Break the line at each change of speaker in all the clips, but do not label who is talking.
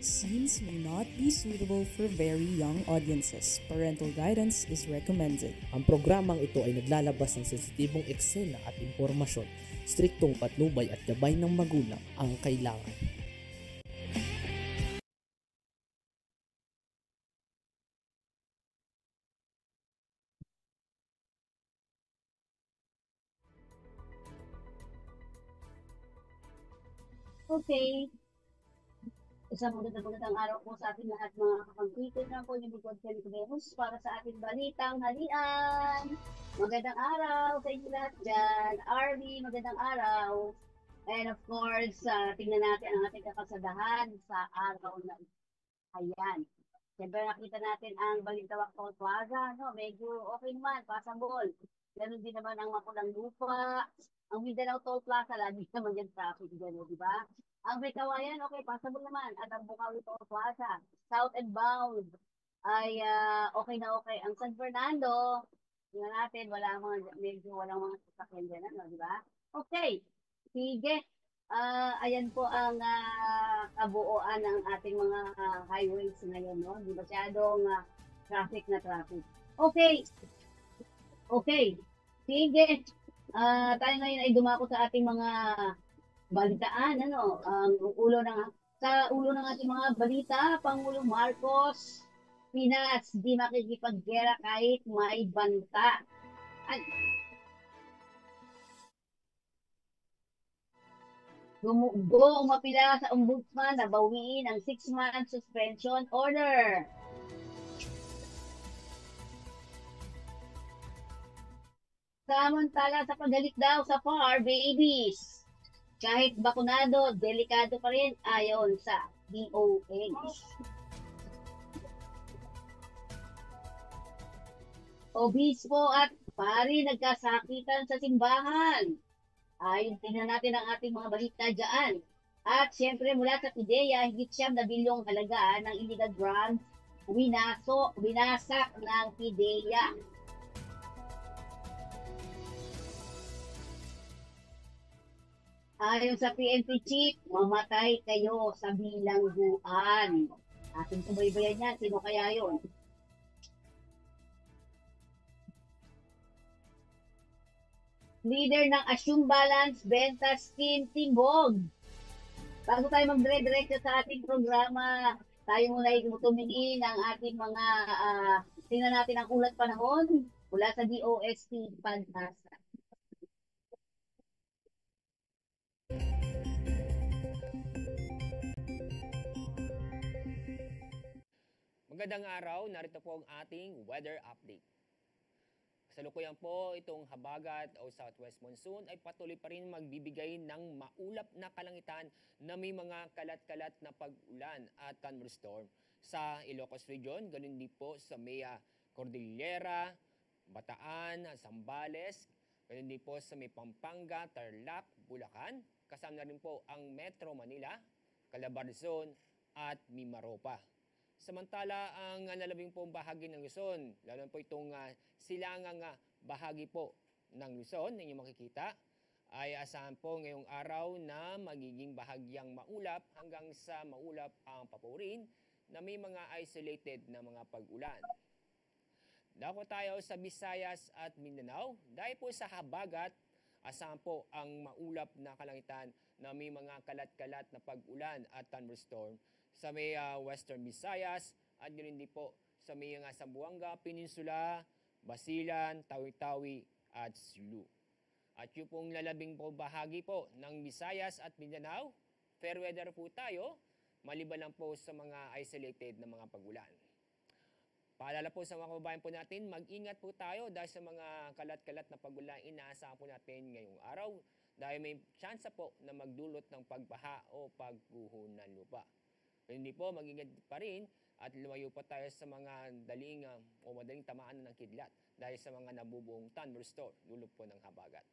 Scenes may not be suitable for very young audiences. Parental guidance is recommended.
Ang programang ito ay naglalabas ng sensitibong eksena at impormasyon. Striktong patnubay at gabay ng magulang ang kailangan.
Okay. Isang magandang araw po sa ating lahat mga kapag-tweeted na po yung Bigod Telegramos para sa ating balitang halian. Magandang araw sa inyo lahat dyan. RV, magandang araw. And of course, tingnan natin ang ating kakasadahan sa araw na ito. Ayan. Siyempre nakita natin ang Balintawak Toll Plaza. No? Medyo okay naman, passable. Ganun din naman ang Mapulang Lupa. Ang Mindanao Toll Plaza, lagi naman yung traffic dyan, di ba? Ang may kawayan, okay, passable naman. At ang Bukawi Toll Plaza, south and bound, ay okay na okay. Ang San Fernando, tingnan natin, medyo walang mga sasakyan dyan, ano, di ba? Okay, sige. Ayan po ang kabuuan ng ating mga highways ngayon, no? Di masyadong traffic na traffic. Okay. Okay. Sige. Tayo ngayon ay dumako sa ating mga balitaan, ano, sa ulo ng ating mga balita, Pangulo Marcos, Pinas, di makikipaggera kahit may banta. Umapila sa ombudsman na bawiin ang 6-month suspension order. Samantala sa paggalit daw sa FAR babies. Kahit bakunado, delikado pa rin ayon sa DOH. Obispo at pari nagkasakitan sa simbahan. Ayun, tingnan natin ang ating mga balita dyan. At siyempre mula sa PIDEA, higit 9 bilyong halaga ng illegal drugs winasak ng PIDEA. Ayon sa PNP chief, mamatay kayo sa bilangguan. Ating subaybayan yan, sino kaya yun? Leader ng Assume Balance Benta Scheme, Timbog. Bago tayo magdire-diretso sa ating programa, tayo muna tumingin ang ating mga, tingnan natin ang ulat panahon mula sa DOST Pantasa.
Magandang araw, narito po ang ating weather update. Kasalukuyan po itong habagat o southwest monsoon ay patuloy pa rin magbibigay ng maulap na kalangitan na may mga kalat-kalat na pag-ulan at thunderstorm sa Ilocos Region, ganun din po sa Maya Cordillera, Bataan, Zambales, ganun din po sa may Pampanga, Tarlac, Bulacan, kasama na rin po ang Metro Manila, Calabarzon at Mimaropa. Samantala, ang nalabing pong bahagi ng Luzon, lalo po itong silangang bahagi po ng Luzon, ninyo makikita, ay asahan po ngayong araw na magiging bahagyang maulap hanggang sa maulap ang papurin na may mga isolated na mga pag-ulan. Dako tayo sa Visayas at Mindanao. Dahil po sa habagat, asahan po ang maulap na kalangitan na may mga kalat-kalat na pag-ulan at thunderstorm sa may Western Visayas at yun din po sa may Zamboanga Peninsula, Basilan, Tawi-Tawi at Sulu. At yung pong lalabing po bahagi po ng Visayas at Mindanao, fair weather po tayo, maliban lang po sa mga isolated na mga pag-ulan. Paalala po sa mga kababayan po natin, mag-ingat po tayo dahil sa mga kalat-kalat na pag-ulan inaasahan po natin ngayong araw dahil may tsansa po na magdulot ng pagbaha o pagguho ng lupa. Hindi po, mag-ingat pa rin at lumayo pa tayo sa mga madaling tamaan ng kidlat dahil sa mga nabubuong thunderstorm, dulot po ng habagat.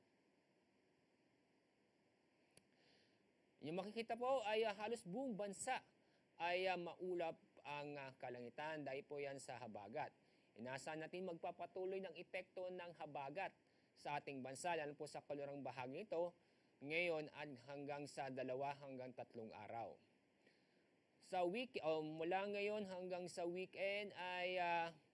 Yung makikita po ay halos buong bansa ay maulap ang kalangitan dahil po yan sa habagat. Inaasahan natin magpapatuloy ng epekto ng habagat sa ating bansa, lalo po sa kalurang bahagi nito, ngayon at hanggang sa 2 hanggang 3 araw. mula ngayon hanggang sa weekend ay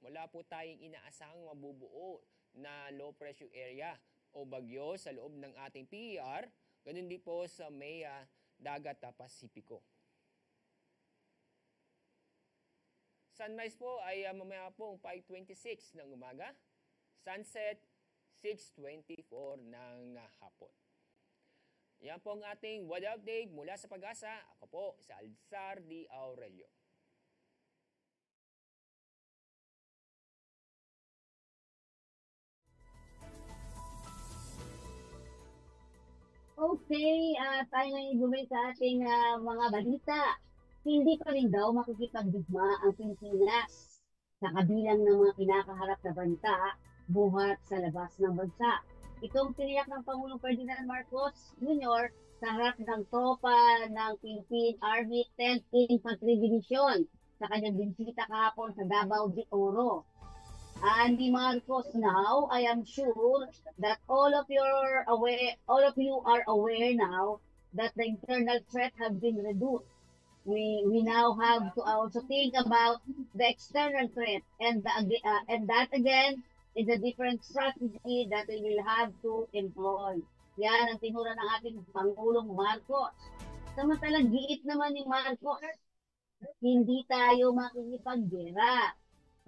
wala po tayong inaasahang mabubuo na low pressure area o bagyo sa loob ng ating PER, ganun din po sa may dagat Pasipiko. Sunrise po ay mamaya pong 5:26 ng umaga, sunset 6:24 ng hapon. Yan po ang ating weather update mula sa Pag-asa. Ako po si Alzar D. Aurelio.
Okay, tayo ngayon bumalik sa ating mga balita. Hindi pa rin daw makikipagdigma ang Pilipinas sa kabilang ng mga kinakaharap na banta buhat sa labas ng bansa. Itong tiniyak ng Pangulong Ferdinand Marcos Jr. sa harap ng tropa ng Philippine Army 10th Infantry Division sa kanyang binisita kahapon sa Davao de Oro. Andy Marcos, now I am sure that all of you are aware now that the internal threat has been reduced. We now have to also think about the external threat, and that again is a different strategy that we will have to employ. Yan ang tinura ng ating Pangulong Marcos. Samantalang giit naman ni Marcos, hindi tayo makikipaggera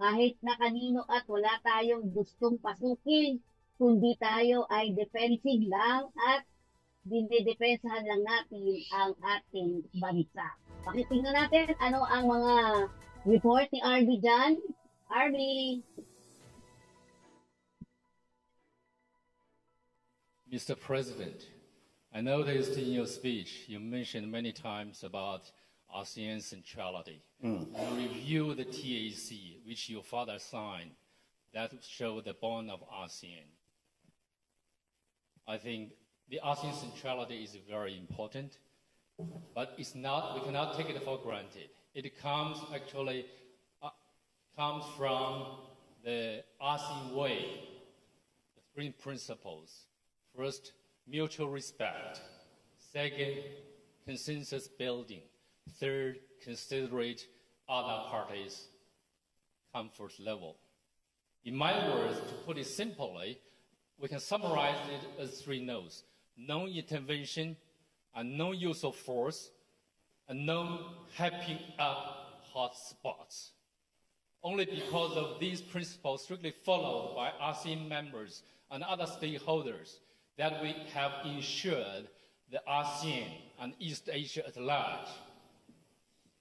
kahit na kanino at wala tayong gustong pasukin, kundi tayo ay defensive lang at dinidepensahan lang natin ang ating bansa. Pakitingnan natin ano ang mga report ni Arby dyan. Arby!
Mr. President, I noticed in your speech you mentioned many times about ASEAN centrality. You review the TAC, which your father signed, that show the bond of ASEAN. I think the ASEAN centrality is very important, but it's not, we cannot take it for granted. It comes from the ASEAN way, the three principles. First, mutual respect. Second, consensus building. Third, considerate other parties' comfort level. In my words, to put it simply, we can summarize it as three no's: non-intervention, and no use of force, and no hyping up hot spots. Only because of these principles strictly followed by ASEAN members and other stakeholders that we have ensured the ASEAN and East Asia at large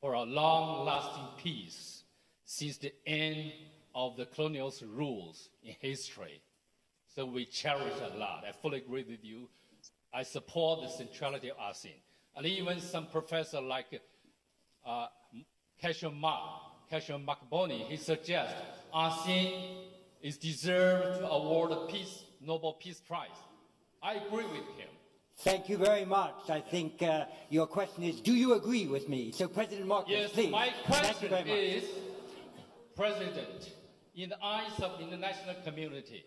for a long-lasting peace since the end of the colonial rules in history. So we cherish a lot. I fully agree with you. I support the centrality of ASEAN. And even some professor like Cassius Makboni, he suggests ASEAN is deserved to award a Nobel Peace Prize. I agree with him.
Thank you very much. I think your question is, do you agree with me? So President Marcos,
yes,
please.
My question is, President, in the eyes of the international community,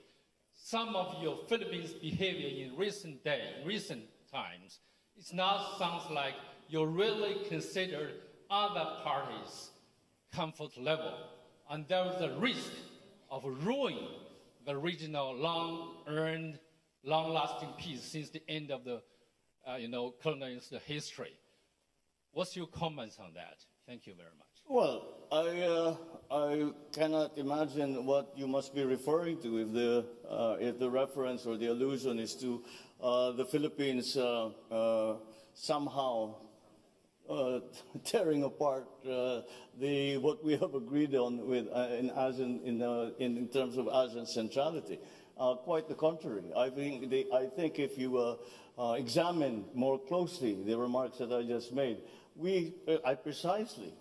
some of your Philippines behavior in recent times, it now sounds like you really consider other parties' comfort level, and there is a risk of ruining the regional long-earned, long-lasting peace since the end of the colonial history. What's your comments on that? Thank you very much.
Well, I cannot imagine what you must be referring to if the reference or the allusion is to the Philippines somehow tearing apart what we have agreed on with in ASEAN in terms of ASEAN centrality. Quite the contrary. I think if you examine more closely the remarks that I just made, I precisely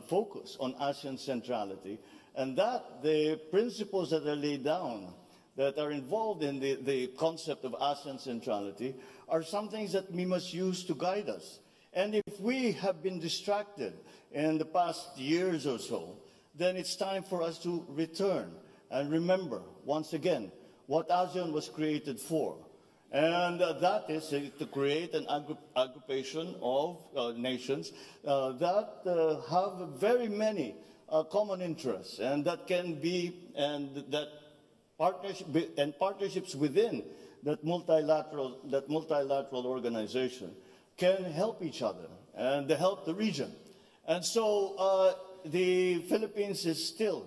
focus on ASEAN centrality, and that the principles that are laid down that are involved in the concept of ASEAN centrality are some things that we must use to guide us. And if we have been distracted in the past years or so, then it's time for us to return and remember, once again, what ASEAN was created for. And that is to create an aggregation of nations that have very many common interests, and that can be, and that partnerships within that multilateral organization can help each other and help the region. And so the Philippines is still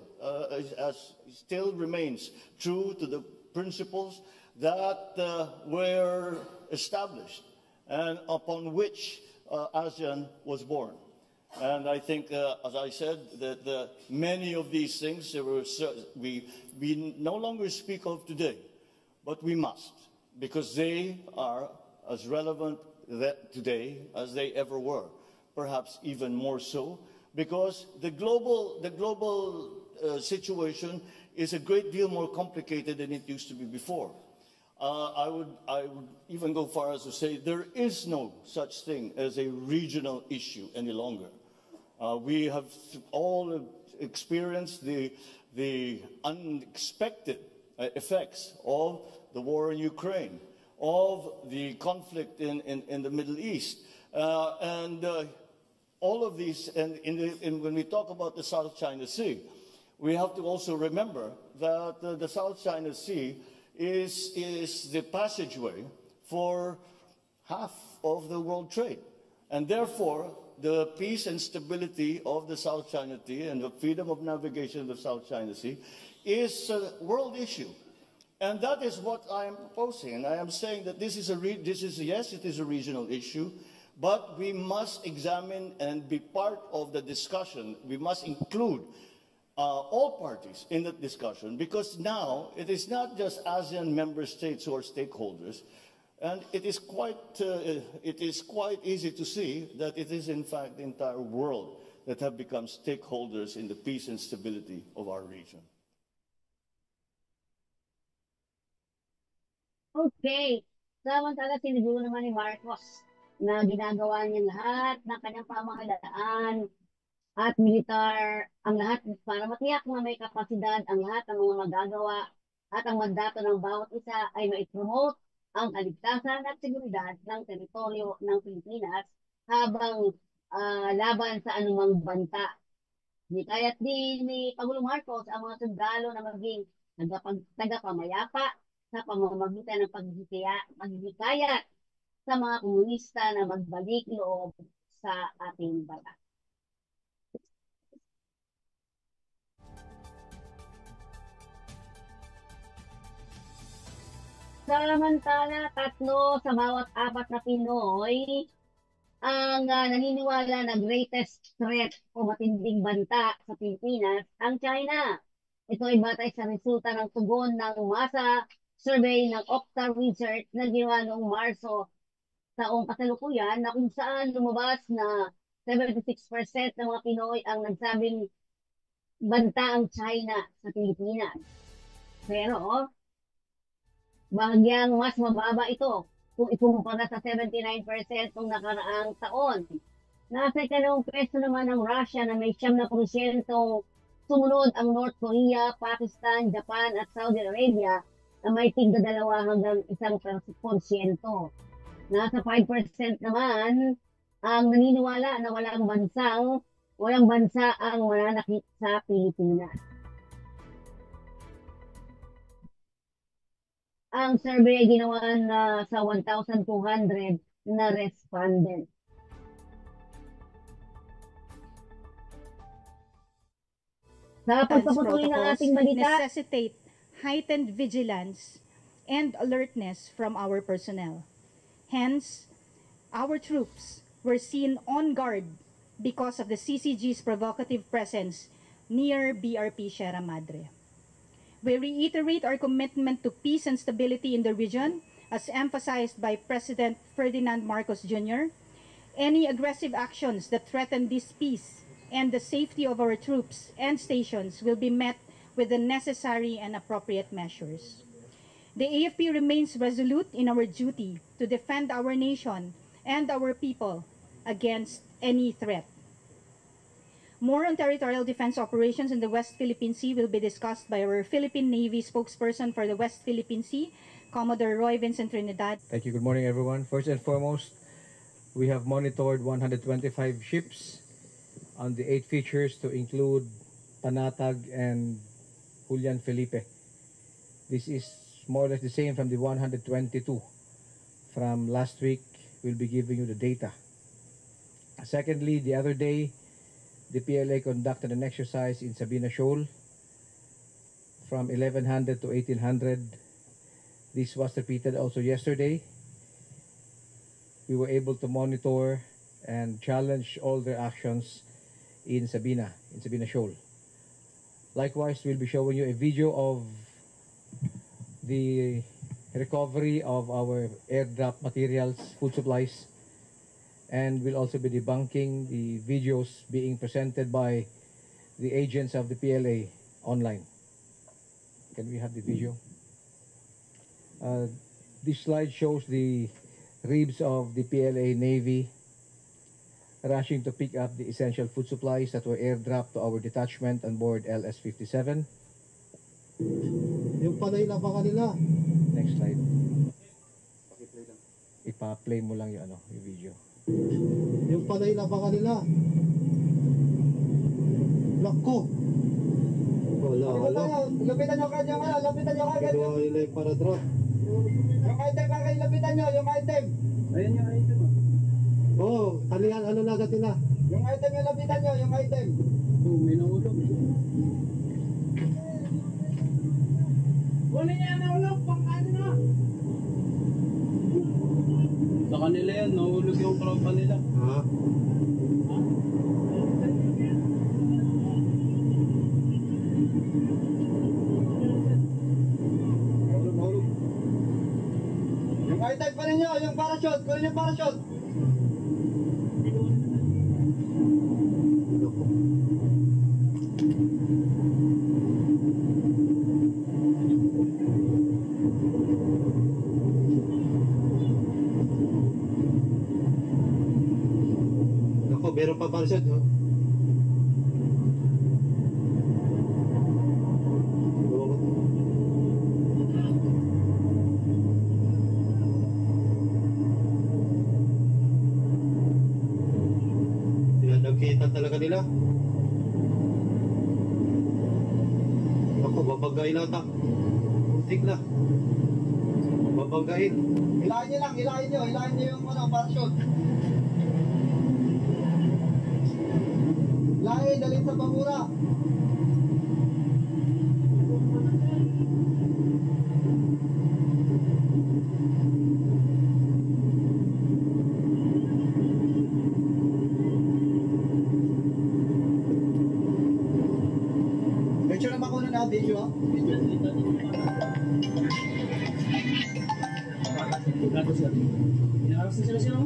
remains true to the principles that were established and upon which ASEAN was born. And I think, as I said, that many of these things we no longer speak of today, but we must, because they are as relevant today as they ever were, perhaps even more so, because the global situation is a great deal more complicated than it used to be before. I would even go far as to say there is no such thing as a regional issue any longer. We have all experienced the unexpected effects of the war in Ukraine, of the conflict in the Middle East, and all of these. And when we talk about the South China Sea, we have to also remember that the South China Sea is the passageway for half of the world trade. And therefore, the peace and stability of the South China Sea and the freedom of navigation of the South China Sea is a world issue. And that is what I am proposing. And I am saying that yes, it is a regional issue, but we must examine and be part of the discussion. We must include all parties in that discussion, because now it is not just ASEAN member states who are stakeholders, and it is quite easy to see that it is in fact the entire world that have become stakeholders in the peace and stability of our region.
Okay. Samantala, siniguro naman ni Marcos na ginagawa niya lahat ng kanyang pamahalaan at militar, ang lahat para matiyak na may kapasidad ang lahat ng mga magagawa at ang mandato ng bawat isa ay ma-promote ang kaligtasan at seguridad ng teritoryo ng Pilipinas habang laban sa anumang banta. Kaya't din ni Pangulong Marcos ang mga sundalo na maging tagapamayapa sa pamamagitan ng paghihikayat sa mga komunista na magbalik loob sa ating bansa. Samantala, 3 sa bawat 4 na Pinoy ang naniniwala na greatest threat o matinding banta sa Pilipinas ang China. Ito ay batay sa resulta ng tugon ng masa survey ng Okta Research na ginawa noong Marso taong kasalukuyan, na kung saan lumabas na 76% ng mga Pinoy ang nagsabing banta ang China sa Pilipinas. Pero bahagyang mas mababa ito kung ikumpara sa 79% ng nakaraang taon. Nasa ikalawang pwesto naman ang Russia na may 7%, sumunod ang North Korea, Pakistan, Japan at Saudi Arabia na may tig-2 hanggang 1%. Nasa 5% naman ang naniniwala na walang bansa ang mananakit sa Pilipinas. Ang survey ay ginawa sa 1,200 na respondents. Sa pagpapatuloy ng ating balita,
necessitate heightened vigilance and alertness from our personnel. Hence, our troops were seen on guard because of the CCG's provocative presence near BRP Sierra Madre. We reiterate our commitment to peace and stability in the region, as emphasized by President Ferdinand Marcos Jr. Any aggressive actions that threaten this peace and the safety of our troops and stations will be met with the necessary and appropriate measures. The AFP remains resolute in our duty to defend our nation and our people against any threat. More on territorial defense operations in the West Philippine Sea will be discussed by our Philippine Navy spokesperson for the West Philippine Sea, Commodore Roy Vincent Trinidad.
Thank you. Good morning, everyone. First and foremost, we have monitored 125 ships on the 8 features to include Panatag and Julian Felipe. This is more or less the same from the 122 from last week. We'll be giving you the data. Secondly, the other day, the PLA conducted an exercise in Sabina Shoal from 1100 to 1800. This was repeated also yesterday. We were able to monitor and challenge all their actions in Sabina Shoal. Likewise, we'll be showing you a video of the recovery of our airdrop materials, food supplies, and we'll also be debunking the videos being presented by the agents of the PLA online. Can we have the video? This slide shows the ribs of the PLA Navy rushing to pick up the essential food supplies that were airdropped to our detachment on board LS-57.
Yung panay na baka nila.
Next slide. Ipa-play mo lang yung video.
Yung panay na baka nila. Lako. Wala.
Lapitan nyo kanya nga, lapitan nyo kanya.
Kinuha nila yung para drop.
Yung item kaya lapitan nyo, yung item.
Ayan yung item. Oo, talihan, ano na agad nila.
Yung item yung lapitan nyo, yung item.
Oo, may nahulog.
Kunin niya nahulog, pang ano na.
Sa kanila yan, nahulog yung tropa nila. Ha?
Nahulog. Yung item pa ninyo, yung parachute, kunin yung parachute.
Meron pa parachute, no? Tinadagkitan talaga nila. Ako, babagayin ata. Muntik na. Babagayin.
Hilahin nyo lang, hilahin nyo yung parachute. Hilahin, dalhin sa bangura. Medyo na makunan na, video ha? Video dito. Inaras na sila.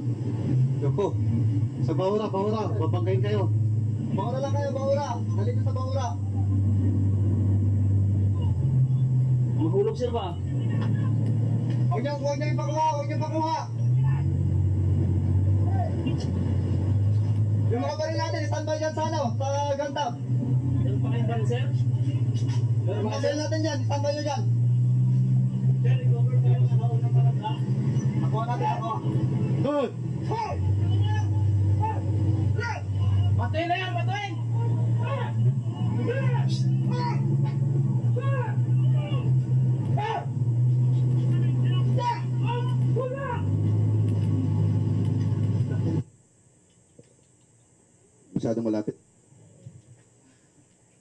Ako, sa Bahura, babagayin kayo.
Bahura lang kayo, Bahura. Dali na sa Bahura.
Mahulog sir ba?
Huwag niyo ipakuha. Yung mga baril natin, standby dyan sa sa gantab.
Meron pa kayong ban sir?
Yung mga baril natin dyan, standby nyo dyan.
Sir, recover kayo sa naunang parada.
Nakuha natin, nakuha.
Good!
Patuin na yan, patuin!
Masyadong malapit.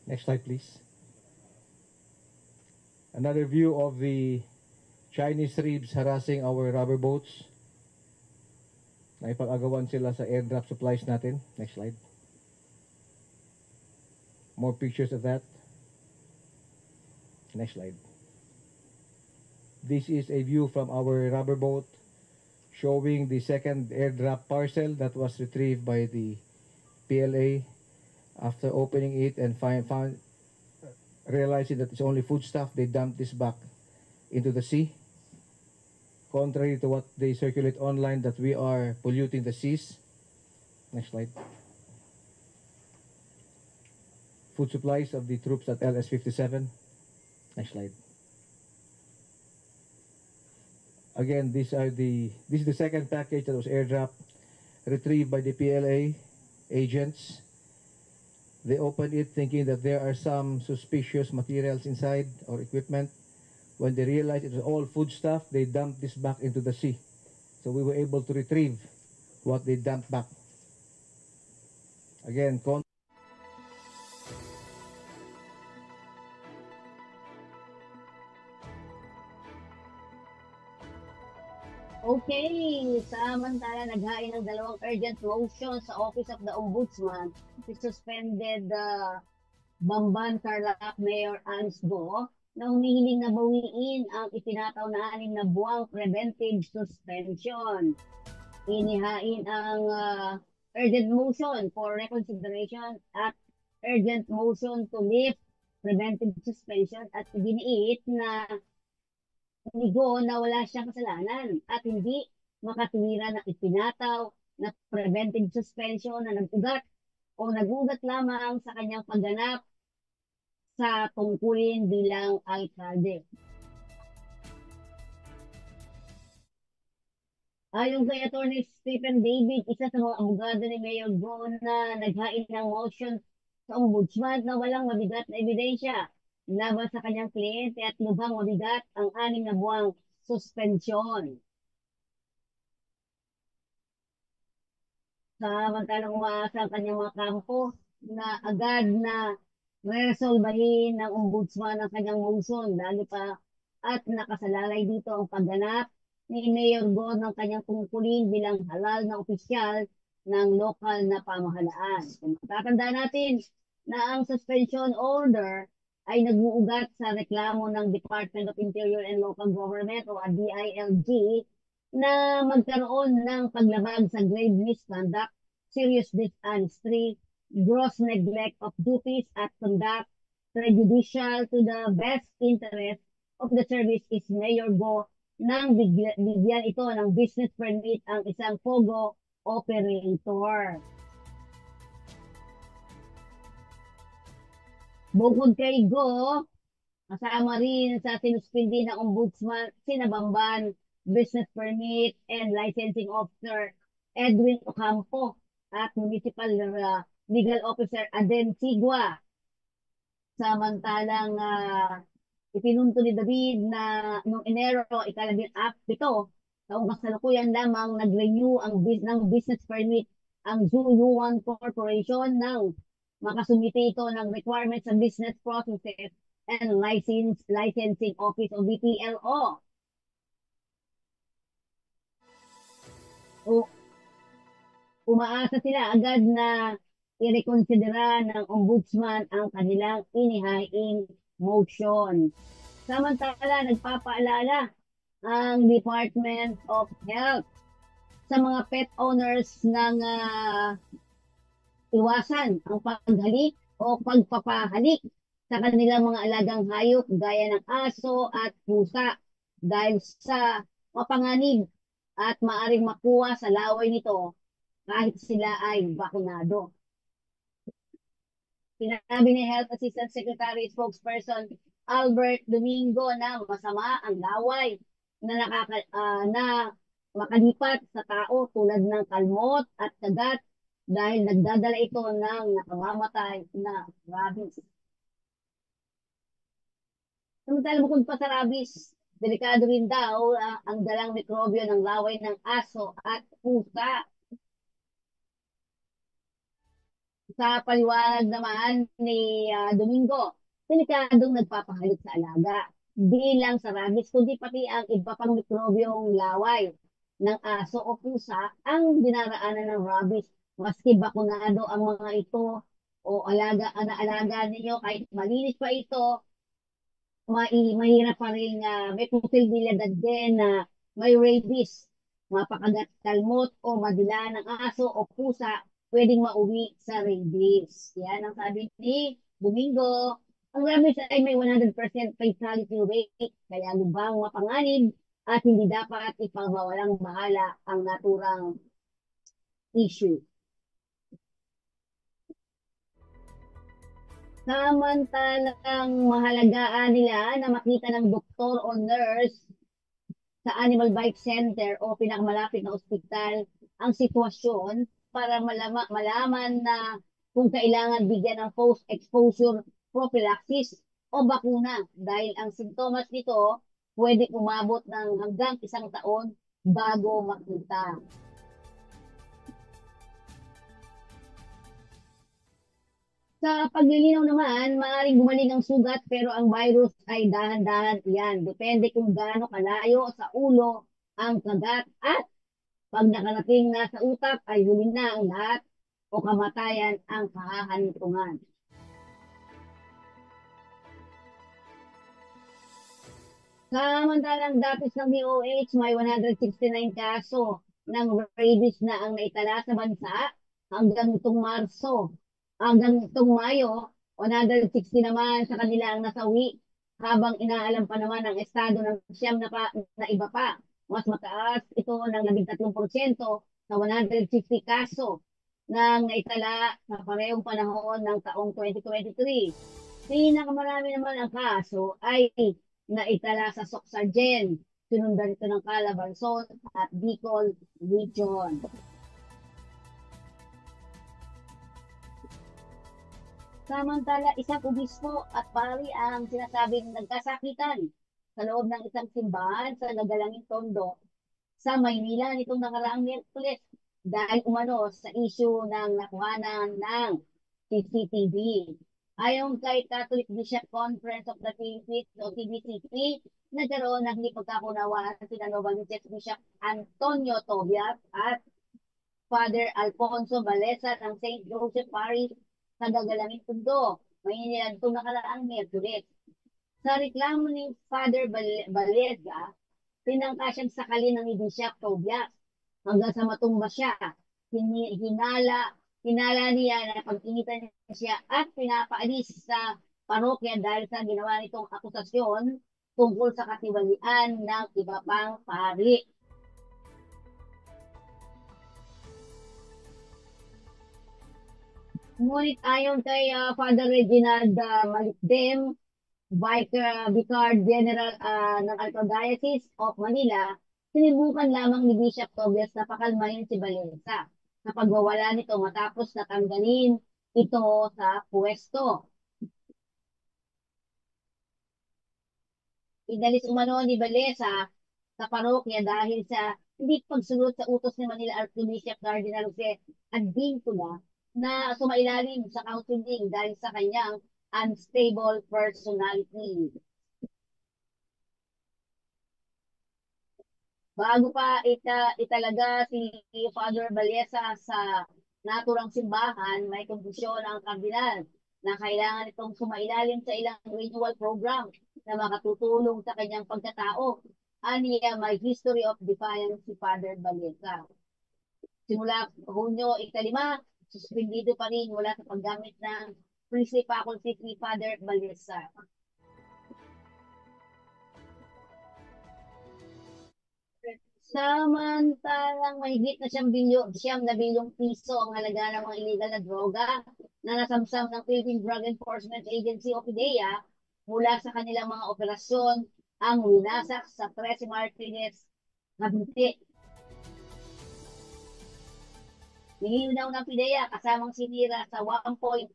Next slide, please. Another view of the Chinese ribs harassing our rubber boats. Naipag-agawan sila sa airdrop supplies natin. Next slide. More pictures of that. Next slide. This is a view from our rubber boat showing the second airdrop parcel that was retrieved by the PLA after opening it and realizing that it's only foodstuff. They dumped this back into the sea. Contrary to what they circulate online that we are polluting the seas. Next slide. Food supplies of the troops at LS-57. Next slide. Again, this is the second package that was airdropped, retrieved by the PLA agents. They opened it thinking that there are some suspicious materials inside or equipment. When they realized it was all food stuff, they dumped this back into the sea. So we were able to retrieve what they dumped back. Again,
Okay, samantala naghain ng dalawang urgent motion sa Office of the Ombudsman si suspended Bamban Tarlac Mayor Ans Go na humihiling na bawiin ang itinataw na 6 na buwang preventive suspension. Inihain ang urgent motion for reconsideration at urgent motion to lift preventive suspension at giniit na Go na wala siyang kasalanan at hindi makatwira ng itinataw na preventive suspension na nag-ugat o nag-ugat lamang sa kanyang pagganap sa tungkulin bilang alkalde. Ayon kay Atty. Stephen David, isa sa mga abogado ni Mayor Go na naghain ng motion sa ombudsman na walang mabigat na ebidensya laban sa kanyang kliyente at lubhang mabigat ang 6 na buwang suspensyon. Samantalang umaasa ang kanyang mga kampo na agad na resolbahin ng ombudsman ang kanyang motion, lalo pa at nakasalalay dito ang pagganap ni Mayor Go ng kanyang tungkulin bilang halal na opisyal ng lokal na pamahalaan. Kung matatandaan natin na ang suspension order ay nag-uugat sa reklamo ng Department of Interior and Local Government o DILG na magkaroon ng paglabag sa grave misconduct, serious dishonesty, gross neglect of duties at conduct prejudicial to the best interest of the service is Mayor Go nang bigyan ito ng business permit ang isang POGO operator. Bukod kay Go, kasama rin sa sinuspindi ng ombudsman sina Bamban, Business Permit and Licensing Officer Edwin Ocampo at Municipal Legal Officer Aden Sigua. Samantalang ipinunto ni David na noong Enero, 17, taong kasalukuyan lamang nag-renew ng business permit ang Zoo Yuan Corporation ng makasumite ito ng requirements sa Business Processes and Licensing Office o BPLO. Umaasa sila agad na irekonsidera ng ombudsman ang kanilang inihaing motion. Samantala, nagpapaalala ang Department of Health sa mga pet owners ng iwasan ang paghalik o pagpapahalik sa kanilang mga alagang hayop gaya ng aso at pusa dahil sa mapanganib at maaring makuha sa laway nito kahit sila ay bakunado. Sinabi ni Health Assistant Secretary Spokesperson Albert Domingo na masama ang laway na makalipat sa tao tulad ng kalmot at kagat dahil nagdadala ito ng nakamamatay na rabies. Samantala, bukod pa sa rabies, delikado rin daw ang dalang mikrobyo ng laway ng aso at pusa. Sa paliwanag naman ni Domingo, delikadong nagpapahalik sa alaga. Di lang sa rabies, kundi pati ang iba pang mikrobyong laway ng aso o pusa ang dinaraanan ng rabies. Maski bakunado ang mga ito o alaga ninyo, kahit malinis pa ito, mahirap pa rin may posibilidad din na may rabies, mapakagat kalmot o madila ng aso o pusa, pwedeng mauwi sa rabies. Yan ang sabi ni Domingo. Ang rabies ay may 100% fatality rate, kaya lubhang mapanganib at hindi dapat ipagmawalang bahala ang naturang issue. Samantalang mahalagaan nila na makita ng doktor o nurse sa Animal Bite Center o pinakamalapit na ospital ang sitwasyon para malaman na kung kailangan bigyan ng post-exposure prophylaxis o bakuna dahil ang sintomas nito pwede umabot ng hanggang 1 taon bago makita. Sa paglilinaw naman, maaaring gumaling ang sugat pero ang virus ay dahan-dahan iyan. Depende kung gaano kalayo sa ulo ang kagat at pag nakarating na sa utak ay huli na ang lahat o kamatayan ang kahahantungan. Samantalang datos ng DOH, may 169 kaso ng rabies na ang naitala sa bansa hanggang itong Marso. Hanggang itong Mayo, 160 naman sa kanilang nasawi habang inaalam pa naman ng estado ng siyam na iba pa. Mas mataas ito ng 13% sa 160 kaso nang naitala sa parehong panahon ng taong 2023. Pinakamarami naman ang kaso ay naitala sa Soxargen, sinundan ito ng Calabarzon at Bicol Region. Samantala, isang obispo at pari ang sinasabing nagkasakitan sa loob ng isang simbahan sa Nagalangin Tondo sa Maynila nitong nakaraang Miyerkules dahil umano sa issue ng nakuhanan ng CCTV. Ayon kay Catholic Bishop Conference of the Philippines o CBCP, nagkaroon ng hindi pagkakunawaan sa Novaliches Bishop Antonio Tobias at Father Alfonso Balesa ng St. Joseph Parish sa Nagalangin Tondo, Maynila nitong nakaraang Miyerkules. Sa reklamo ni Father Balesa, tinangka siyang sakalin ng Bishop Tobias hanggang sa matumba siya. Hinala niya na pag-initan siya at pinapaalis sa parokya dahil sa ginawa nitong akusasyon tungkol sa katiwalian ng iba pang pari. Ngunit ayon kay Father Reginald Malikdem, Vicar General ng Archdiocese of Manila, sinibukan lamang ni Bishop Tobias na pakalmahin si Balesa sa pagwawala nito matapos na tanggalin ito sa pwesto. Inalis umano ni Balesa sa parokya dahil sa hindi pagsunod sa utos ni Manila Archbishop Cardinal Jose Advincula na sumailalim sa counseling dahil sa kanyang unstable personality. Bago pa italaga si Father Balesa sa naturang simbahan, may konklusyon ang kardinal na kailangan itong sumailalim sa ilang renewal program na makatutulong sa kanyang pagkatao. Aniya, may history of defiance si Father Balesa. Simula Hunyo 5, suspendido pa rin mula sa paggamit ng priestly faculty ni Father Balesa. Samantalang mahigit na siyam na bilyong piso ang halaga ng mga illegal na droga na nasamsam ng Philippine Drug Enforcement Agency o PDEA mula sa kanilang mga operasyon ang winasak sa 13 Martinez Cavite. Nilinaw ng PDEA kasamang sinira sa 1.2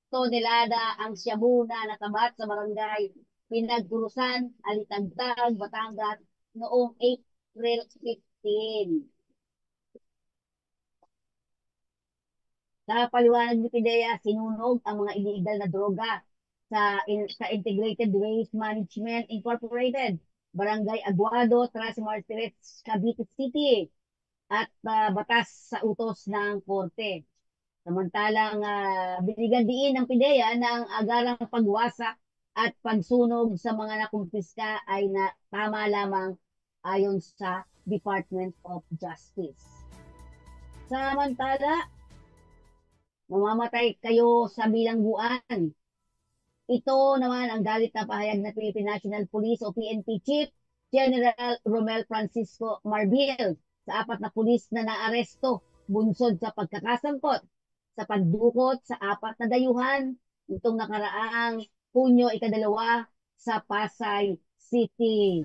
tonelada ang shabu na natabat sa barangay Pinagkurusan, Alitagtag, Batangas noong April 15. Sa paliwanag ni PDEA, sinunog ang mga illegal na droga sa Integrated Waste Management Incorporated, Barangay Aguado, Tres Martires, Cavite City, at batas sa utos ng korte. Samantalang binigyan diin ng PDEA na ang agarang pagwasak at pagsunog sa mga nakumpiska ay tama lamang ayon sa Department of Justice. Samantala, mamamatay kayo sa bilangguan. Ito naman ang galit na pahayag ng Philippine National Police o PNP Chief General Romel Francisco Marbil sa 4 na pulis na naaresto bunsod sa pagkakasangkot sa pagdukot sa 4 na dayuhan itong nakaraang Hunyo 2 sa Pasay City.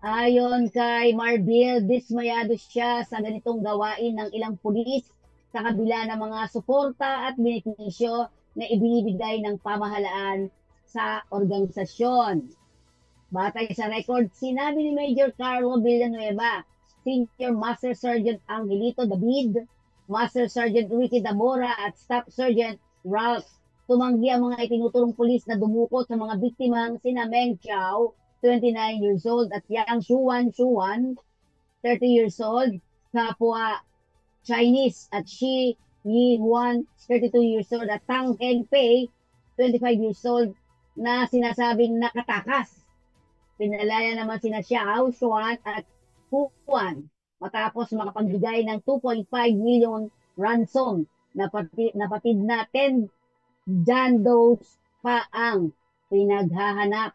Ayon kay Marbil, dismayado siya sa ganitong gawain ng ilang pulis sa kabila ng mga suporta at benepisyo na ibinibigay ng pamahalaan sa organisasyon. Batay sa record, sinabi ni Major Carlo Villanueva, Senior Master Sergeant Angelito David, Master Sergeant Ricky Damora at Staff Sergeant Ralph, tumanggi ang mga itinuturong pulis na dumukot sa mga biktimang sina Meng Chao, 29 years old, at Yang Shuan, 30 years old, kapwa Chinese, at Shi Yi Huan, 32 years old, at Tang Heng Pei, 25 years old, na sinasabing nakatakas. Pinalaya naman sina Xiao Xuan at Huan matapos makapagbigay ng 2.5 million ransom na napatid na 10 jandos pa ang pinaghahanap.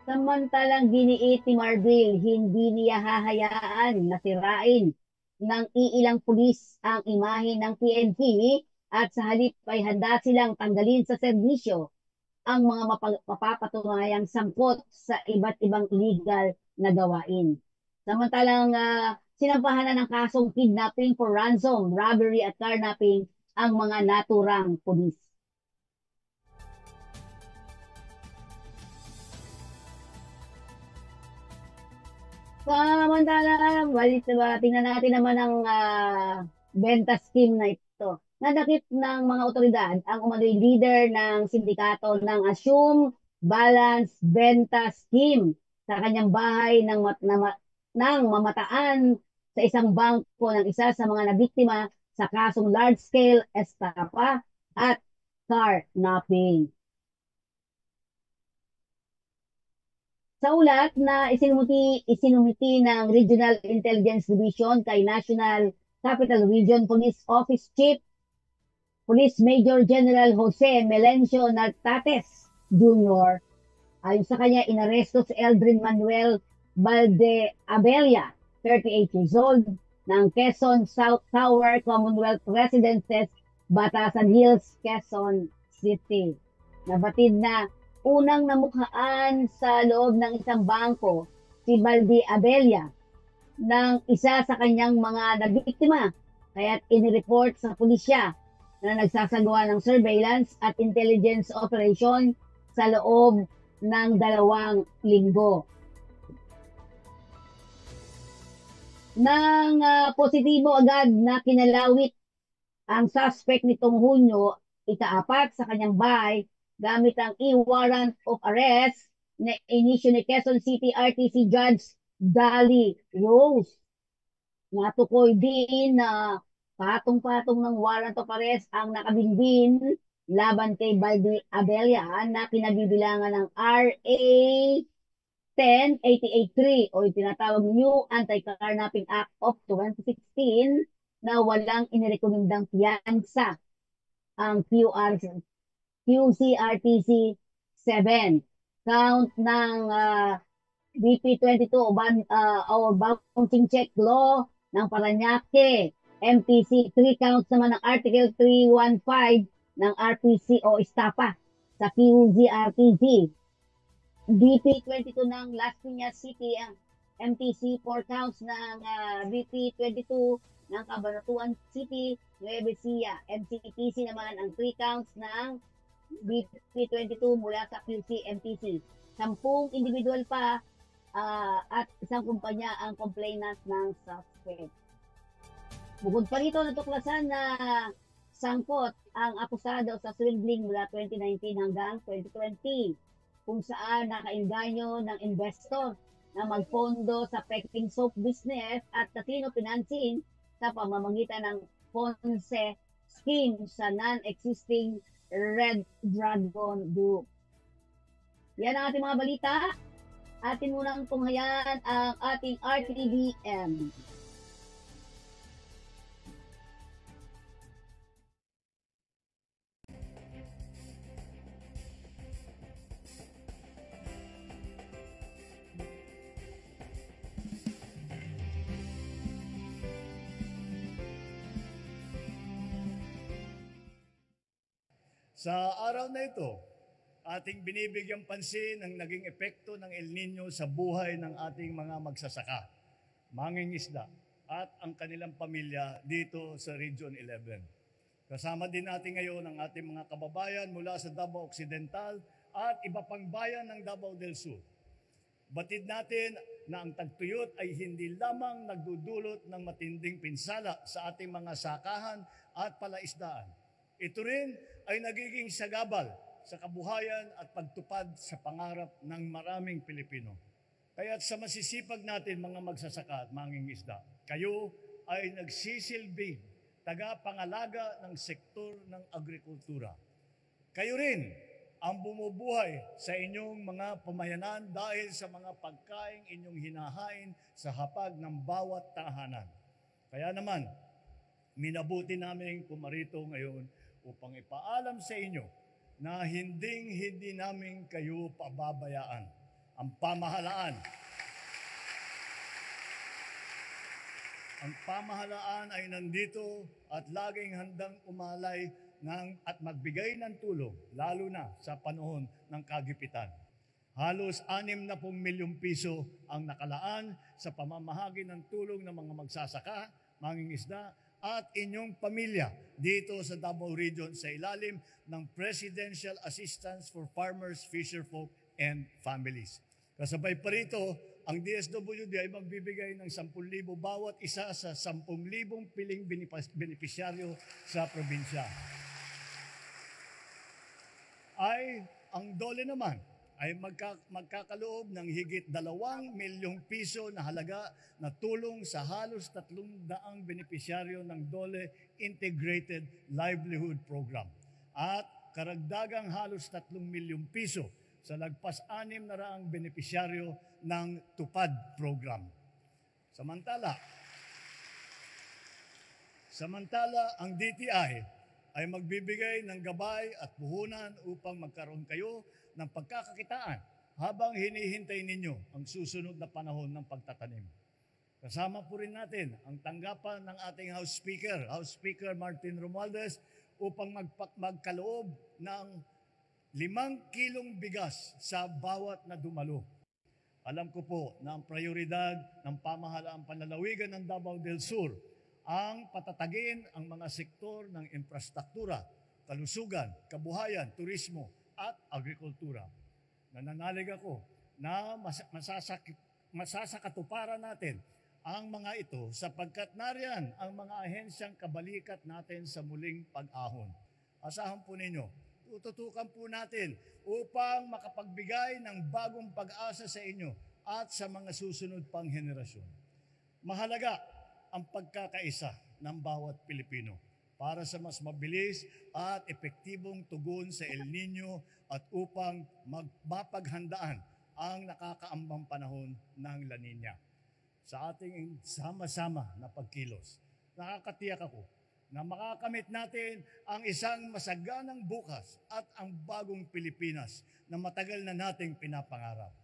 Samantalang giniit ni Marbil, hindi niya hahayaan na sirain ng iilang pulis ang imahe ng PNP at sa halip ay handa silang tanggalin sa serbisyo ang mga mapapatunayang sangkot sa iba't ibang illegal na gawain. Samantalang sinampahan na ng kasong kidnapping for ransom, robbery at carnapping ang mga naturang pulis. Samantalang, tingnan natin naman ang benta scheme na ito. Nadakip ng mga otoridad ang umano'y leader ng sindikato ng Assume Balance Benta Scheme sa kanyang bahay ng mamataan sa isang bangko ng isa sa mga nabiktima sa kasong large-scale estafa at carnapping. Sa ulat na isinumiti ng Regional Intelligence Division kay National Capital Region Police Office Chief Police Major General Jose Melencio Nartates Jr. Ayon sa kanya, inaresto si Eldrin Manuel Valdeabella, 38 years old, ng Quezon South Tower Commonwealth Residences, Batasan Hills, Quezon City. Nabatid na unang namukhaan sa loob ng isang bangko si Valdeabella ng isa sa kanyang mga nabiktima, kaya't inireport sa pulisya na nagsasagawa ng surveillance at intelligence operation sa loob ng 2 linggo. Nang positibo agad na kinalawit ang suspect nitong Hunyo, ika-4 sa kanyang bahay gamit ang e-warrant of arrest na inisyu ni Quezon City RTC Judge Dali Rose. Natukoy din na patong-patong ng warrant of arrest ang nakabinbin laban kay Valdeabella na kinabibilangan ng RA 10883 o tinatawag New Anti-Carnapping Act of 2016 na walang inirekomendang piyansa ang QCRTC 7. Count ng BP22 o bouncing check law ng Parañaque. MTC, 3 counts naman ng Article 315 ng RPC o estafa sa QCRTC. BP22 ng Las Piñas City, MTC, 4 counts ng BP22 ng Cabanatuan City, Nueva Ecija. MCTC naman ang 3 counts ng BP22 mula sa QC-MTC. 10 individual pa at isang kumpanya ang complainant ng suspect. Bukod pa rito, natuklasan na sangkot ang akusado sa swindling mula 2019 hanggang 2020, kung saan nakainganyo ng investor na magpondo sa peking soap business at casino financing sa pamamagitan ng Ponce scheme sa non-existing Red Dragon Group. Yan ang ating mga balita. Atin munang tunghayan ang ating RTVM.
Sa araw na ito, ating binibigyang pansin ang naging epekto ng El Nino sa buhay ng ating mga magsasaka, mangingisda, at ang kanilang pamilya dito sa Region 11. Kasama din natin ngayon ang ating mga kababayan mula sa Davao Occidental at iba pang bayan ng Davao del Sur. Batid natin na ang tagtuyot ay hindi lamang nagdudulot ng matinding pinsala sa ating mga sakahan at palaisdaan. Ito rin ay nagiging sagabal sa kabuhayan at pagtupad sa pangarap ng maraming Pilipino. Kaya't sa masisipag natin mga magsasaka at mangingisda, kayo ay nagsisilbing tagapangalaga ng sektor ng agrikultura. Kayo rin ang bumubuhay sa inyong mga pamayanan dahil sa mga pagkaing inyong hinahain sa hapag ng bawat tahanan. Kaya naman, minabuti namin pumarito ngayon upang ipaalam sa inyo na hindi namin kayo pababayaan. Ang pamahalaan ay nandito at laging handang umalay at magbigay ng tulong, lalo na sa panahon ng kagipitan. Halos 60 milyong piso ang nakalaan sa pamamahagi ng tulong ng mga magsasaka, mangingisda, at inyong pamilya dito sa Davao Region sa ilalim ng Presidential Assistance for Farmers, Fisherfolk, and Families. Kasabay pa rito, ang DSWD ay magbibigay ng 10,000 bawat isa sa 10,000 piling benepisyaryo sa probinsya. Ang DOLE naman ay magkakaloob ng higit 2 milyong piso na halaga na tulong sa halos 300 benepisyaryo ng DOLE Integrated Livelihood Program at karagdagang halos 3 milyong piso sa lagpas 600 benepisyaryo ng TUPAD program. Samantala, ang DTI ay magbibigay ng gabay at puhunan upang magkaroon kayo ng pagkakakitaan habang hinihintay ninyo ang susunod na panahon ng pagtatanim. Kasama po rin natin ang tanggapan ng ating House Speaker Martin Romualdez upang magkaloob ng 5 kilong bigas sa bawat na dumalo. Alam ko po na ang prioridad ng pamahalaang panlalawigan ng Davao del Sur ang patatagin ang mga sektor ng infrastruktura, kalusugan, kabuhayan, turismo at agrikultura. Nananalig ako na masasakatuparan natin ang mga ito sapagkat nariyan ang mga ahensyang kabalikat natin sa muling pag-ahon. Asahan po ninyo, tututukan po natin upang makapagbigay ng bagong pag-asa sa inyo at sa mga susunod pang henerasyon. Mahalaga ang pagkakaisa ng bawat Pilipino para sa mas mabilis at epektibong tugon sa El Nino at upang mapaghandaan ang nakakaambang panahon ng La Nina. Sa ating sama-sama na pagkilos, nakakatiyak ako na makakamit natin ang isang masaganang bukas at ang bagong Pilipinas na matagal na nating pinapangarap.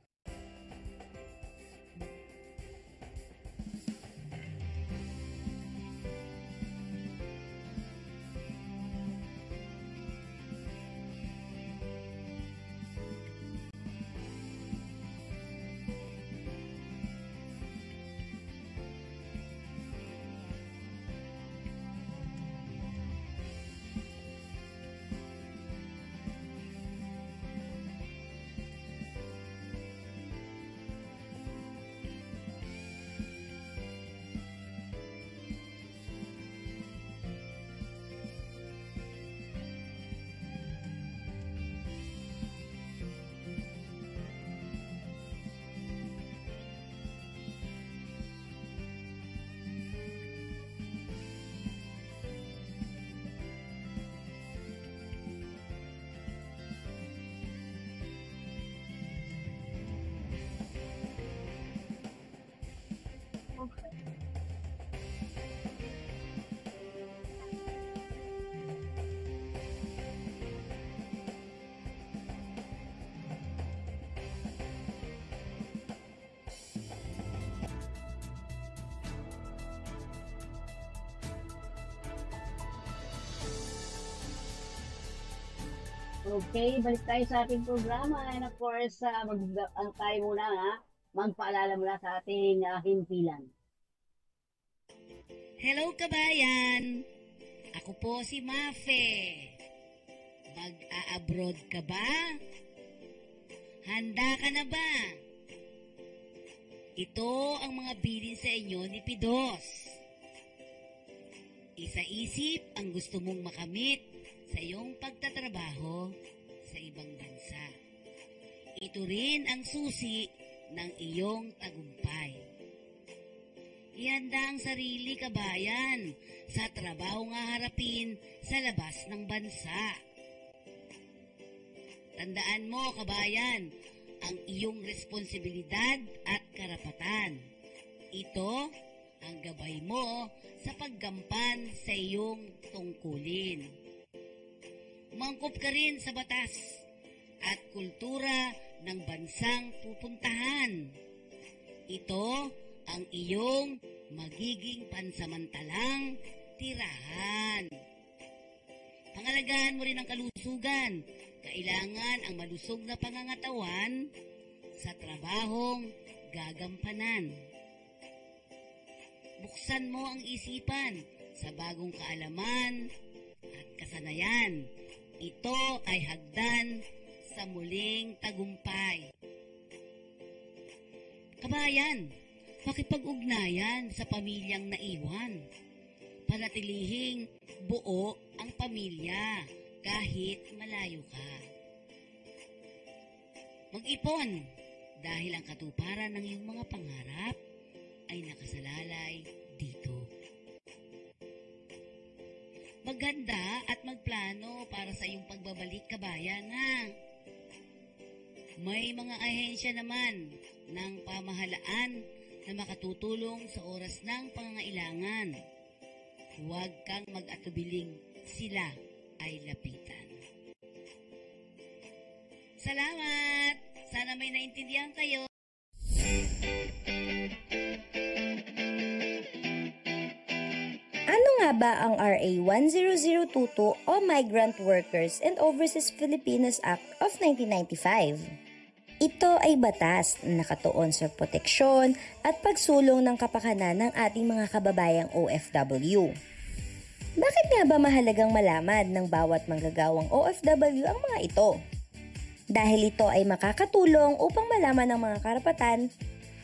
Okay, balik tayo sa ating programa. And of course, tayo muna magpaalala mula sa ating himpilan.
Hello kabayan! Ako po si Mafe. Mag-a-abroad ka ba? Handa ka na ba? Ito ang mga bilin sa inyo ni Pidos. Isa-isip ang gusto mong makamit sa iyong pagtatrabaho sa ibang bansa. Ito rin ang susi ng iyong tagumpay. Ihanda ang sarili kabayan sa trabaho nga harapin sa labas ng bansa. Tandaan mo kabayan, ang iyong responsibilidad at karapatan. Ito ang gabay mo sa paggampan sa iyong tungkulin. Umangkop ka rin sa batas at kultura ng bansang pupuntahan. Ito ang iyong magiging pansamantalang tirahan. Pangalagaan mo rin ang kalusugan. Kailangan ang malusog na pangangatawan sa trabahong gagampanan. Buksan mo ang isipan sa bagong kaalaman at kasanayan. Ito ay hagdan sa muling tagumpay. Kabayan, pakipag-ugnayan sa pamilyang naiwan. Panatilihing buo ang pamilya kahit malayo ka. Mag-ipon dahil ang katuparan ng iyong mga pangarap ay nakasalalay dito. Maghanda at magplano para sa iyong pagbabalik kabayan ha. May mga ahensya naman ng pamahalaan na makatutulong sa oras ng pangangailangan. Huwag kang mag-atubiling sila ay lapitan. Salamat! Sana may naintindihan kayo.
Ano nga ba ang RA 10022 o Migrant Workers and Overseas Filipinos Act of 1995? Ito ay batas na nakatuon sa proteksyon at pagsulong ng kapakanan ng ating mga kababayang OFW. Bakit nga ba mahalagang malaman ng bawat manggagawang OFW ang mga ito? Dahil ito ay makakatulong upang malaman ang mga karapatan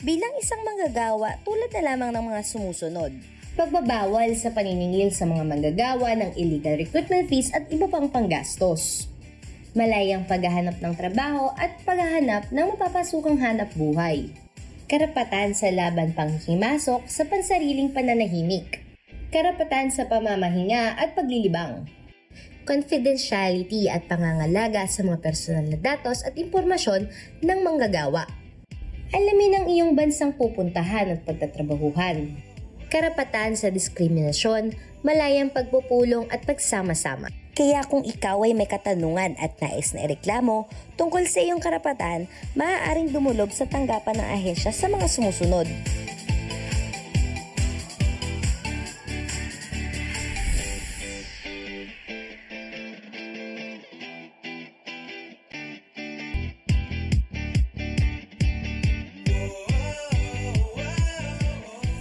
bilang isang manggagawa tulad na lamang ng mga sumusunod. Pagbabawal sa paniningil sa mga manggagawa ng illegal recruitment fees at iba pang panggastos. Malayang paghahanap ng trabaho at paghahanap ng mapapasukang hanap buhay. Karapatan sa laban panghimasok sa pansariling pananahimik. Karapatan sa pamamahinga at paglilibang. Confidentiality at pangangalaga sa mga personal na datos at impormasyon ng manggagawa. Alamin ang iyong bansang pupuntahan at pagtatrabahuhan. Karapatan sa diskriminasyon, malayang pagpupulong at pagsama-sama. Kaya kung ikaw ay may katanungan at nais na ireklamo tungkol sa iyong karapatan, maaaring dumulog sa tanggapan ng ahensya sa mga sumusunod.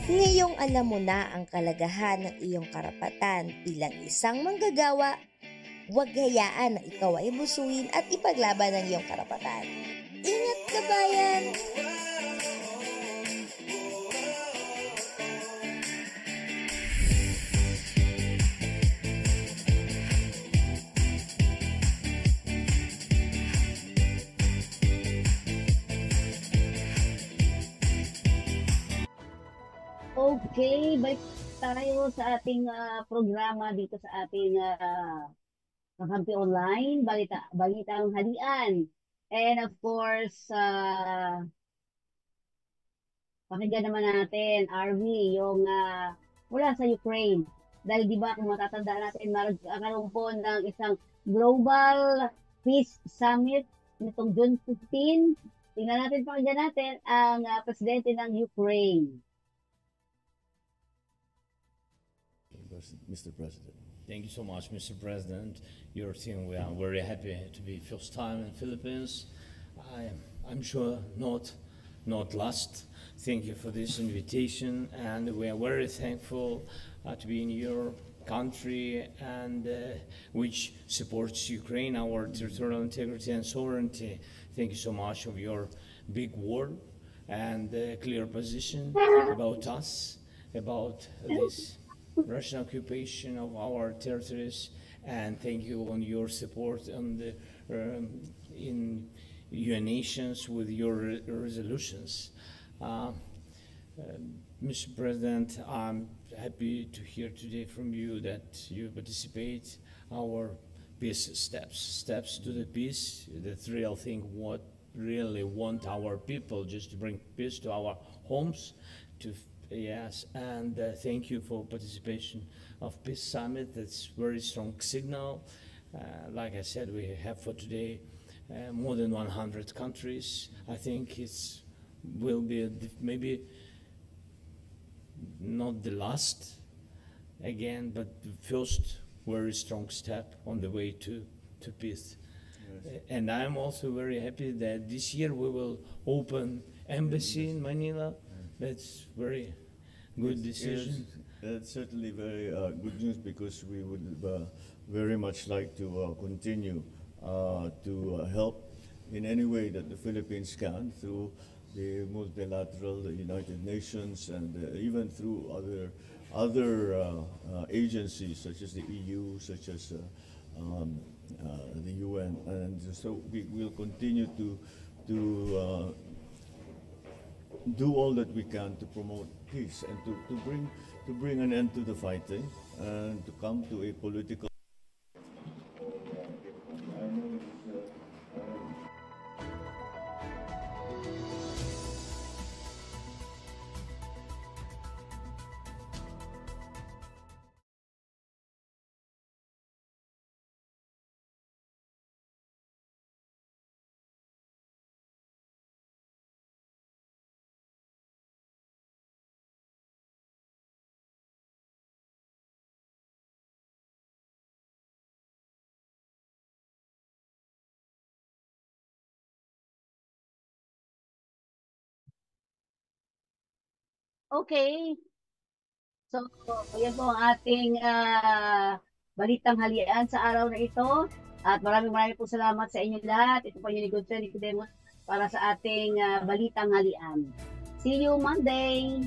Ngayong alam mo na ang kalagahan ng iyong karapatan bilang isang manggagawa, huwag hayaan na ikaw ay busuin at ipaglaban ang iyong karapatan. Ingat kabayan!
Okay, balik tayo sa ating programa dito sa ating Kakampi Online, Balitang Halian. And of course, pakinggan naman natin, RV, yung mula sa Ukraine. Dahil di ba kung matatandaan natin, magkakaroon po ng isang Global Peace Summit nitong June 15. Tingnan natin, pakinggan natin ang presidente ng Ukraine.
Mr. President. Thank you so much, Mr. President. Your team, we are very happy to be first time in Philippines. I'm sure not last. Thank you for this invitation, and we are very thankful to be in your country and which supports Ukraine, our territorial integrity and sovereignty. Thank you so much for your big word and clear position about us, about this Russian occupation of our territories, and thank you on your support on the, in UN Nations with your resolutions. Mr. President, I'm happy to hear today from you that you participate our peace steps to the peace. That's real thing what really want our people, just to bring peace to our homes. Yes, and thank you for participation of Peace Summit. That's very strong signal. Like I said, we have for today more than 100 countries. I think it's will be maybe not the last again, but the first very strong step on the way to peace. Yes. And I'm also very happy that this year we will open embassy in Manila. That's very good decision.
Yes, that's certainly very good news, because we would very much like to continue to help in any way that the Philippines can through the multilateral, the United Nations, and even through other agencies such as the EU, such as the UN, and so we will continue to do all that we can to promote peace and to bring an end to the fighting and to come to a political.
Okay. So, yan po ang ating balitang halian sa araw na ito. At maraming po salamat sa inyo lahat. Ito po yung Godfrey Nicodemos para sa ating balitang halian. See you Monday!